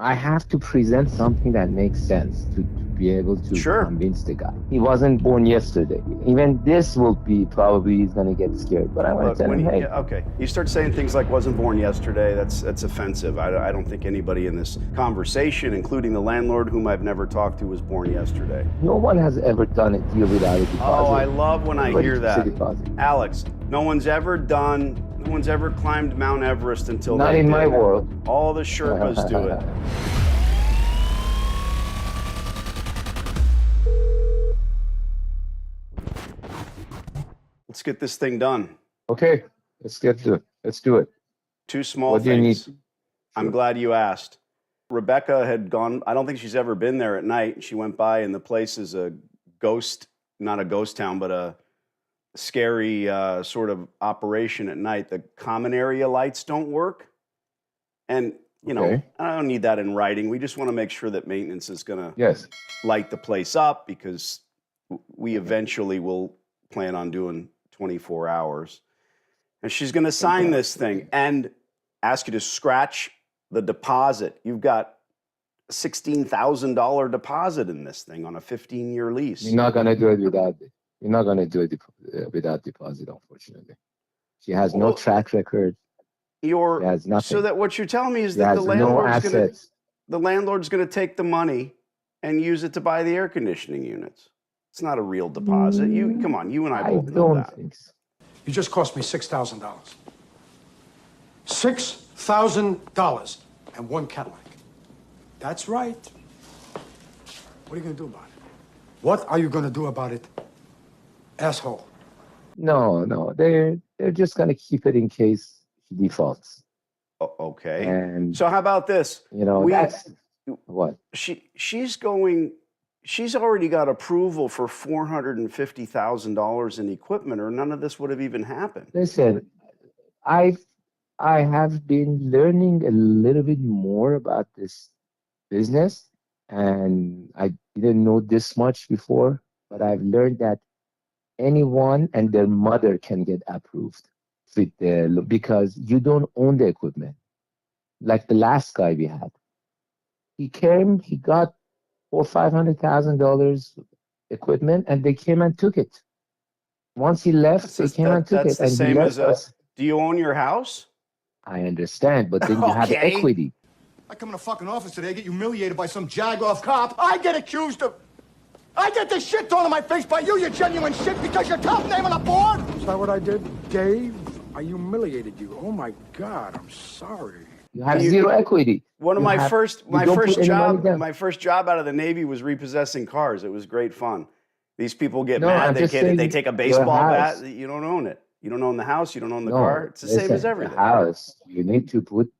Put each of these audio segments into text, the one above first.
I have to present something that makes sense to be able to Sure. convince the guy. He wasn't born yesterday. Even this will be probably he's gonna get scared. But I want Look, to tell when him, you, hey, yeah, okay, you start saying things like "wasn't born yesterday," that's offensive. I don't think anybody in this conversation, including the landlord, whom I've never talked to, was born yesterday. no one has ever done a deal without a Oh, I deposit. love when I Everybody hear keeps a that, deposit. Alex. No one's ever climbed Mount Everest until Not they in my did. world. All the Sherpas do it. Let's get this thing done. Okay, let's get to it. Let's do it. Two small What do you things. need? I'm Sure. glad you asked. Rebecca had gone, I don't think she's ever been there at night. She went by, and the place is a ghost, not a ghost town, but a scary sort of operation at night. The common area lights don't work. And, Okay. I don't need that in writing. We just want to make sure that maintenance is going to Yes. light the place up, because we eventually will plan on doing 24 hours. And she's going to sign this thing and ask you to scratch the deposit. You've got a $16,000 deposit in this thing on a 15-year lease. You're not gonna do it without it. You're not gonna do it without deposit, unfortunately. She has no Well, track record. She has so nothing. that what you're telling me is She that has no assets. the landlord's going to take the money and use it to buy the air conditioning units. It's not a real deposit. Come on, you and I both know don't that. think so. You just cost me $6,000. $6,000 and one Cadillac. That's right. What are you going to do about it? What are you going to do about it, asshole? No. They're just gonna keep it in case she defaults. Okay. And So how about this? that's what. She's already got approval for $450,000 in equipment, or none of this would have even happened. Listen, I I have been learning a little bit more about this business, and I didn't know this much before, but I've learned that anyone and their mother can get approved with the because you don't own the equipment. Like the last guy we had, he came, he got $500,000 equipment, and they came and took it. Once he left, they came and took That's it, the and he same as left us. do you own your house? I understand, but then you have Okay. equity. I come in the fucking office today, get humiliated by some jag-off cop. I get accused of... I get this shit thrown in my face by you, you genuine shit, because you're top name on the board! Is that what I did, Dave? I humiliated you. Oh, my God, I'm sorry. You have zero equity. One of You my have- first you don't put any money down. my first job out of the Navy was repossessing cars. It was great fun. These people get No, mad. I'm just They saying take a your baseball house. bat. You don't own it. You don't own the house. You don't own the No, car. It's the same as listen, everything. the house, you need to put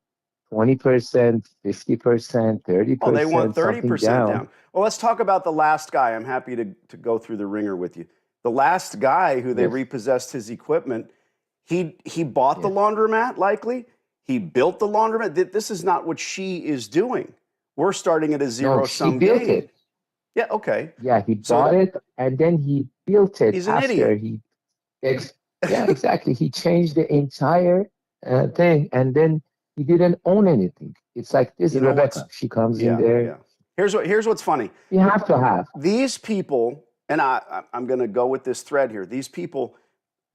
20%, 50%, Oh, they want 30%, something 30% down. down. Well, let's talk about the last guy. I'm happy to go through the ringer with you. The last guy who they Yes. repossessed his equipment, he bought the Yes. laundromat, likely. He built the laundromat. This is not what she is doing. We're starting at a No, zero-sum she built game. it. Yeah, okay. Yeah, he So bought it, and then he built it he's an after idiot. he. Yeah, exactly. He changed the entire thing, and then he didn't own anything. It's like this, You know Rebecca. what's She comes in yeah, there. yeah. Here's what's funny. You have to have. These people, and I'm going to go with this thread here. These people,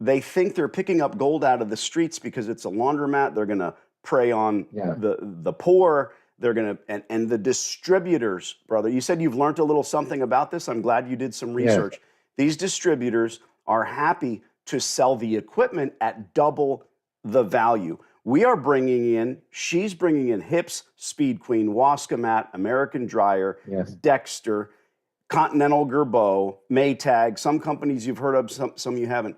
they think they're picking up gold out of the streets because it's a laundromat. They're going to prey on Yeah. the poor. They're going to, and the distributors, brother. You said you've learned a little something about this. I'm glad you did some research. These distributors are happy to sell the equipment at double the value. She's bringing in Hips, Speed Queen, Wascomat, American Dryer, Yes. Dexter, Continental Gerbeau, Maytag, some companies you've heard of, some you haven't.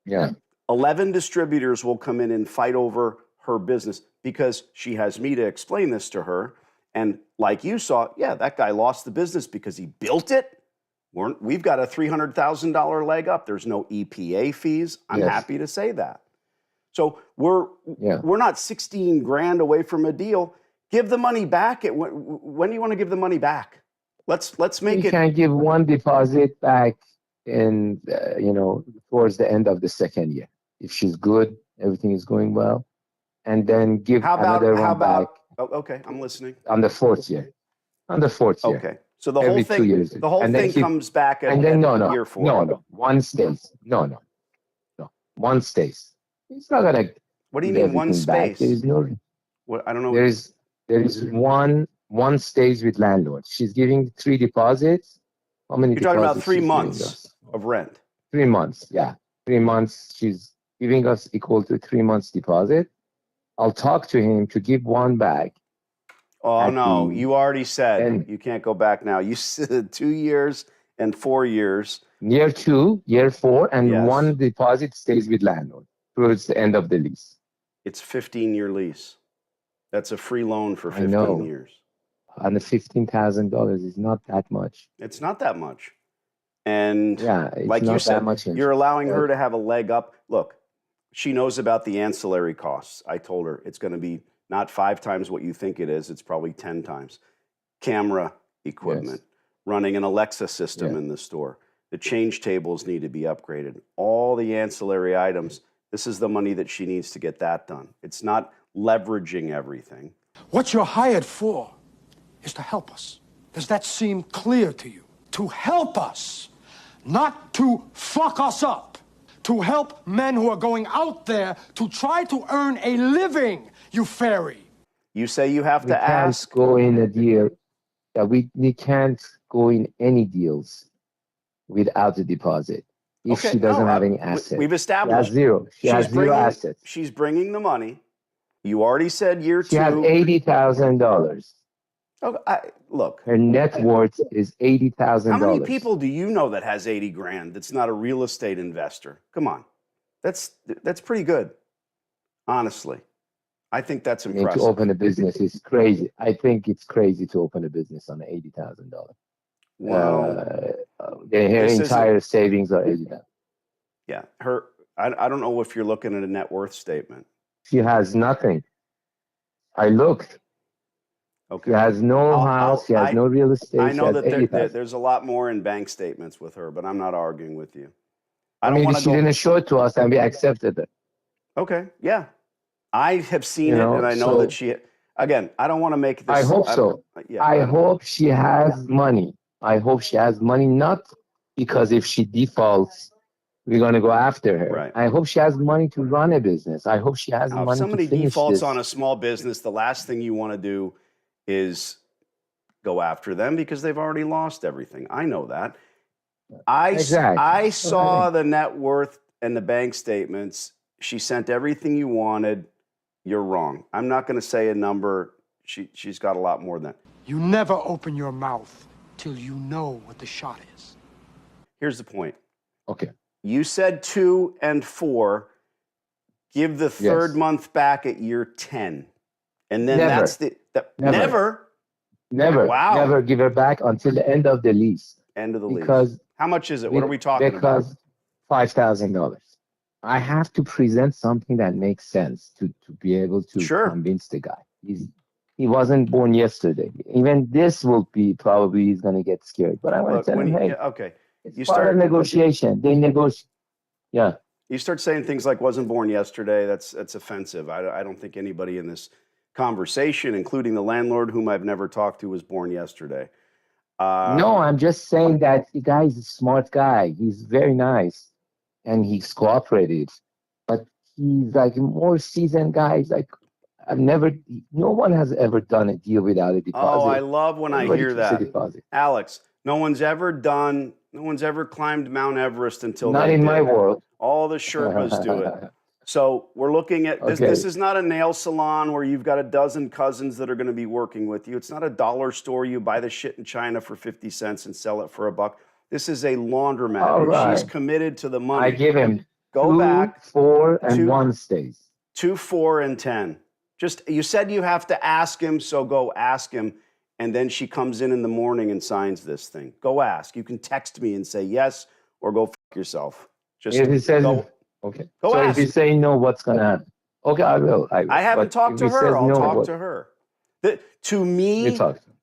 Yeah. 11 distributors will come in and fight over her business because she has me to explain this to her. And like you saw, yeah, that guy lost the business because he built it. We've got a $300,000 leg up. There's no EPA fees. I'm Yes. happy to say that. So we're Yeah. not 16 grand away from a deal. Give the money back. When do you want to give the money back? Let's make You it. can give one deposit back in, towards the end of the second year. If she's good, everything is going well, and then give How another one about back. Oh, okay, I'm listening. on the fourth year. On the fourth year. Okay, so the whole Every 2 years. thing, the whole And then thing she, comes back and then at no, no, year 4. no, no. One stays. No, no, no. One stays. It's not gonna What do you give mean one everything back. There space? is no. What I don't know. There is one stays with landlord. She's giving 3 deposits. How many You're talking about deposits 3 she's giving months us? of rent. 3 months. Yeah, 3 months. She's giving us equal to 3 months deposit. I'll talk to him to give one back Oh at no, the you already said end. you can't go back now. You said 2 years and 4 years. Year 2, year 4, and Yes, one deposit stays with landlord towards the end of the lease. it's 15-year lease. That's a free loan for I 15 know. years. And the $15,000 is not that much. It's not that much. And Yeah, it's like you not that said, much you're interest. allowing her But to have a leg up. Look, she knows about the ancillary costs. I told her it's going to be not 5 times what you think it is. It's probably 10 times. Camera equipment, yes, running an Alexa system yeah. in the store. The change tables need to be upgraded. All the ancillary items. This is the money that she needs to get that done. It's not leveraging everything. What you're hired for is to help us. Does that seem clear to you? To help us, not to fuck us up. To help men who are going out there to try to earn a living, you fairy. You say you have We to can't ask. go in a deal. Yeah, we can't go in any deals without a deposit if Okay, she no, doesn't have any we've assets. She has established zero. She has zero assets. she's bringing the money. You already said year She has 2. $80,000. Okay, look, Her net worth is how many $80,000. people do you know that has 80 grand that's not a real estate investor? Come on. That's pretty good, honestly. I think that's I mean, to impressive. open a business is crazy. I think it's crazy to open a business on $80,000. Well, Her this isn't, entire savings are 80,000. yeah, I don't know if you're looking at a net worth statement. She has nothing. I looked. Okay. She has no house. She has no real I estate. She know has that 80,000. there's a lot more in bank statements with her, but I'm not arguing with you. I Or don't maybe want to she go. didn't show it to us and we accepted it. Okay, yeah. I have seen You it, and know, I know that so she. Again, I don't want to make I this. hope so. Yeah, I hope she has money. I hope she has money, not because if she defaults, we're going to go after her. right. I hope she has money to run a business. I hope she has Now, if money to somebody finish defaults on this. a small business, the last thing you want to do is go after them because they've already lost everything. I know that. Exactly. I That's what I saw think. the net worth and the bank statements. She sent everything you wanted. You're wrong. I'm not going to say a number. She's got a lot more than that. You never open your mouth till you know what the shot is. Here's the point. Okay. You said 2 and 4. Give the third Yes. month back at year 10. And then Never. that's never. Never. Wow. Never give her back until the end of the lease. End of the lease. Because How much is it? What are we talking about? Because $5,000. I have to present something that makes sense to be able to Sure. convince the guy. He wasn't born yesterday. Even this will be probably he's going to get scared. But I want to tell him, hey, okay. it's part of negotiation. They negotiate. Yeah. You start saying things like "wasn't born yesterday." That's offensive. I don't think anybody in this conversation, including the landlord, whom I've never talked to, was born yesterday. No, I'm just saying that the guy is a smart guy. He's very nice, and he's cooperative. But he's like a more seasoned guy. He's like, no one has ever done a deal without a deposit. Oh, I love when Everybody I hear keeps a that. deposit. Alex, no one's ever climbed Mount Everest until Not they in did. my world. All the Sherpas do it. So we're looking at this. Okay. This is not a nail salon where you've got a dozen cousins that are going to be working with you. It's not a dollar store. You buy the shit in China for 50 cents and sell it for $1. This is a laundromat. All and right. She's committed to the money. I give him Go 2, back 4, and 2, 1 stays. 2, 4, and 10. You said you have to ask him, so go ask him. And then she comes in the morning and signs this thing. Go ask. You can text me and say yes or go fuck yourself. Just If he says, go. okay. Go so ask. if you say no, what's going to happen? Okay, I will. I haven't talked to her. I'll talk to her. To me,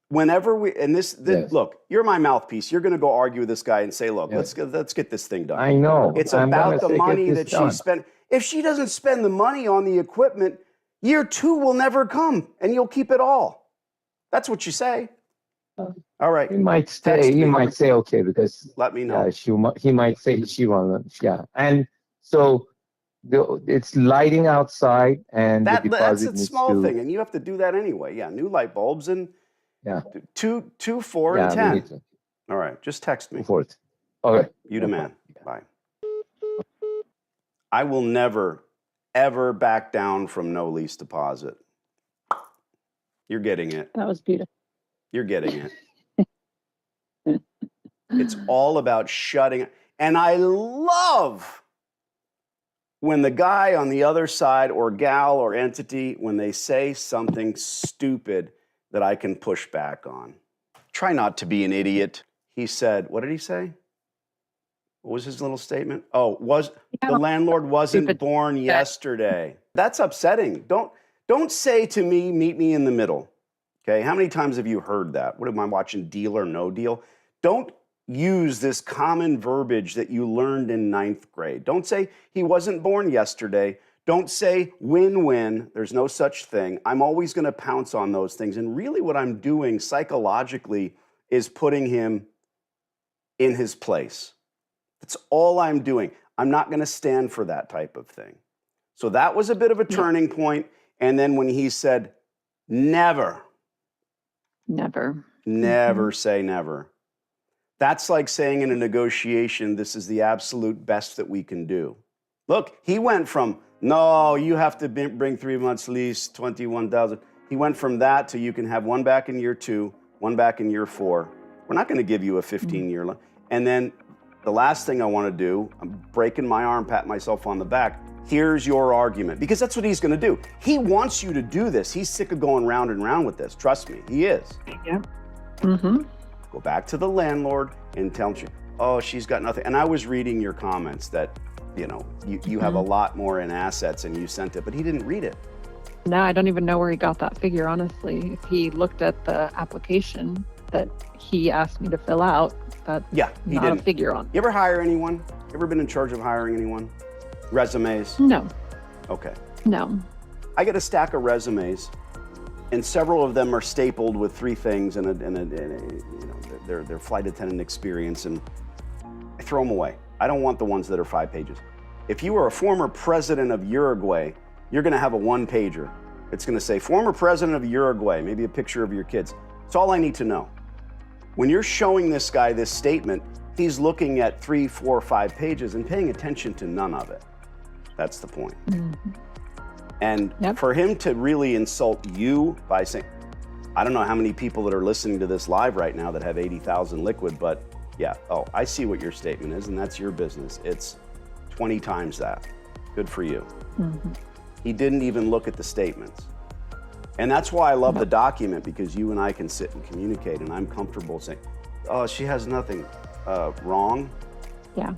whenever yes. Look, you're my mouthpiece. You're going to go argue with this guy and say, look, yes. let's get this thing done. I know. It's about the money that she spent. If she doesn't spend the money on the equipment, Year 2 will never come, and you'll keep it all. That's what you say. All right. He might Text say, me. okay, because Let me know. he might say she wants, and so it's lighting outside, and the That's deposit a needs small to, thing, and you have to do that anyway. Yeah, new light bulbs and yeah, 2, 4, and yeah, we 10. need to All right, just text go me. for it. Okay, You no the problem. man. Bye. I will never, ever back down from no lease deposit. You're getting it. That was beautiful. You're getting it. It's all about shutting. And I love when the guy on the other side, or gal or entity, when they say something stupid that I can push back on. Try not to be an idiot. He said, what did he say? What was his little statement? Oh, the landlord wasn't born yesterday. That's upsetting. Don't say to me, meet me in the middle. Okay, how many times have you heard that? What am I watching, Deal or No Deal? Don't use this common verbiage that you learned in 9th grade. Don't say he wasn't born yesterday. Don't say win-win. There's no such thing. I'm always going to pounce on those things. And really what I'm doing psychologically is putting him in his place. That's all I'm doing. I'm not going to stand for that type of thing. So that was a bit of a turning point. And then when he said, never say never. That's like saying in a negotiation, this is the absolute best that we can do. Look, he went from, no, you have to bring 3 months lease, 21,000. He went from that to you can have one back in year 2, one back in year 4. We're not going to give you a 15-year loan. And then the last thing I want to do, I'm breaking my arm, pat myself on the back. Here's your argument, because that's what he's going to do. He wants you to do this. He's sick of going round and round with this. Trust me, he is. Yeah. Mm-hmm. Go back to the landlord and tell him, oh, she's got nothing. And I was reading your comments that, you have a lot more in assets and you sent it, but he didn't read it. No, I don't even know where he got that figure, honestly. If he looked at the application that he asked me to fill out, that's he not didn't. a figure on. You ever hire anyone? Ever been in charge of hiring anyone? Resumes? No. Okay. No. I get a stack of resumes, and several of them are stapled with 3 things and their flight attendant experience, and I throw them away. I don't want the ones that are 5 pages. If you are a former president of Uruguay, you're going to have a 1-pager. It's going to say former president of Uruguay, maybe a picture of your kids. It's all I need to know. When you're showing this guy this statement, he's looking at 3, 4, 5 pages and paying attention to none of it. That's the point. Mm-hmm. And for him to really insult you by saying, I don't know how many people that are listening to this live right now that have 80,000 liquid, but yeah, I see what your statement is, and that's your business. It's 20 times that. Good for you. Mm-hmm. He didn't even look at the statements. And that's why I love the document, because you and I can sit and communicate, and I'm comfortable saying, oh, she has nothing wrong. Yeah.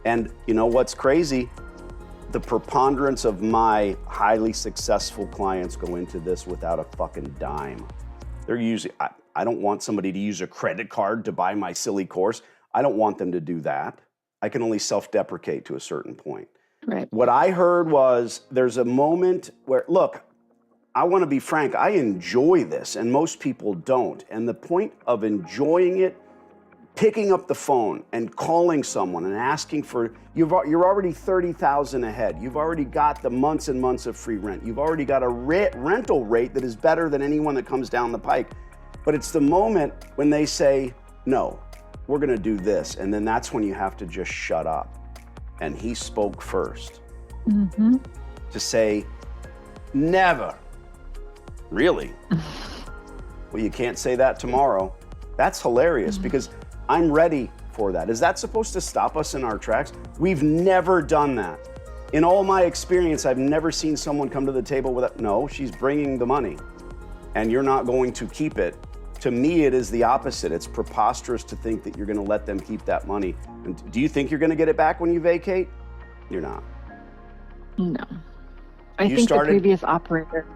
And you know what's crazy? The preponderance of my highly successful clients go into this without a fucking dime. They're using, I don't want somebody to use a credit card to buy my silly course. I don't want them to do that. I can only self-deprecate to a certain point. Right. What I heard was there's a moment where, look, I want to be frank, I enjoy this, and most people don't. And the point of enjoying it, picking up the phone and calling someone and asking for, you're already 30,000 ahead. You've already got the months and months of free rent. You've already got a rental rate that is better than anyone that comes down the pike. But it's the moment when they say, no, we're going to do this. And then that's when you have to just shut up. And he spoke first. Mm-hmm. To say, never. Really? Well, you can't say that tomorrow. That's hilarious, because I'm ready for that. Is that supposed to stop us in our tracks? We've never done that. In all my experience, I've never seen someone come to the table with a, no, she's bringing the money and you're not going to keep it. To me, it is the opposite. It's preposterous to think that you're going to let them keep that money. And do you think you're going to get it back when you vacate? You're not. No. I think the previous operator,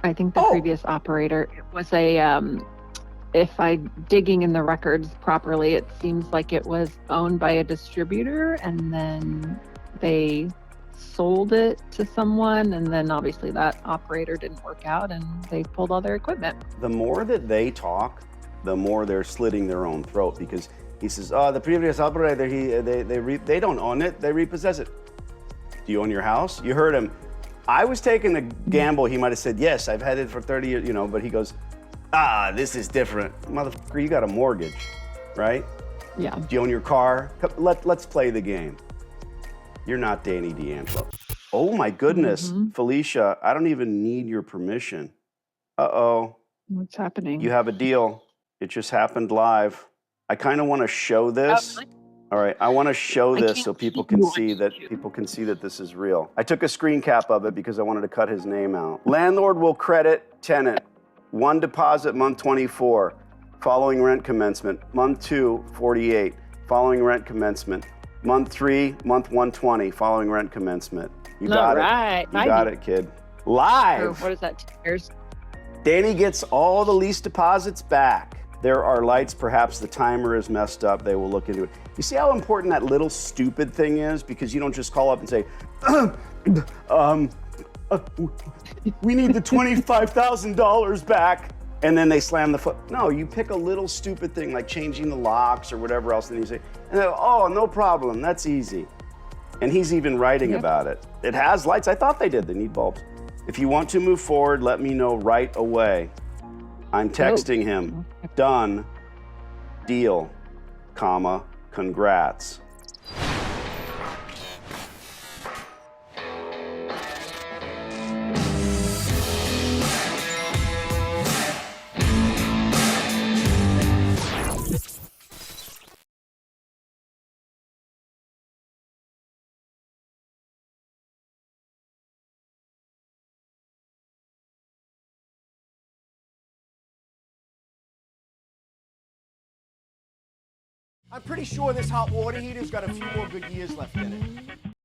it was if I'm digging in the records properly, it seems like it was owned by a distributor, and then they sold it to someone, and then obviously that operator didn't work out and they pulled all their equipment. The more that they talk, the more they're slitting their own throat, because he says, oh, the previous operator, they don't own it, they repossess it. Do you own your house? You heard him. I was taking a gamble. He might have said, yes, I've had it for 30 years, but he goes, this is different. Motherfucker, you got a mortgage, right? Yeah. Do you own your car? Let's play the game. You're not Danny D'Angelo. Oh my goodness, Felicia, I don't even need your permission. Uh-oh. What's happening? You have a deal. It just happened live. I kind of want to show this. All right, I want to show this so people can see that this is real. I took a screen cap of it because I wanted to cut his name out. Landlord will credit tenant 1 deposit month 24 following rent commencement. Month 2, 48 following rent commencement. Month 3, month 120 following rent commencement. You got it. You got it, kid. Live. What is that? 2 years? Danny gets all the lease deposits back. There are lights, perhaps the timer is messed up. They will look into it. You see how important that little stupid thing is? Because you don't just call up and say, we need the $25,000 back. And then they slam the foot. No, you pick a little stupid thing like changing the locks or whatever else. And you say, oh, no problem. That's easy. And he's even writing about it. It has lights. I thought they did. They need bulbs. If you want to move forward, let me know right away. I'm texting him. Done. Deal. Comma. Congrats. I'm pretty sure this hot water heater's got a few more good years left in it.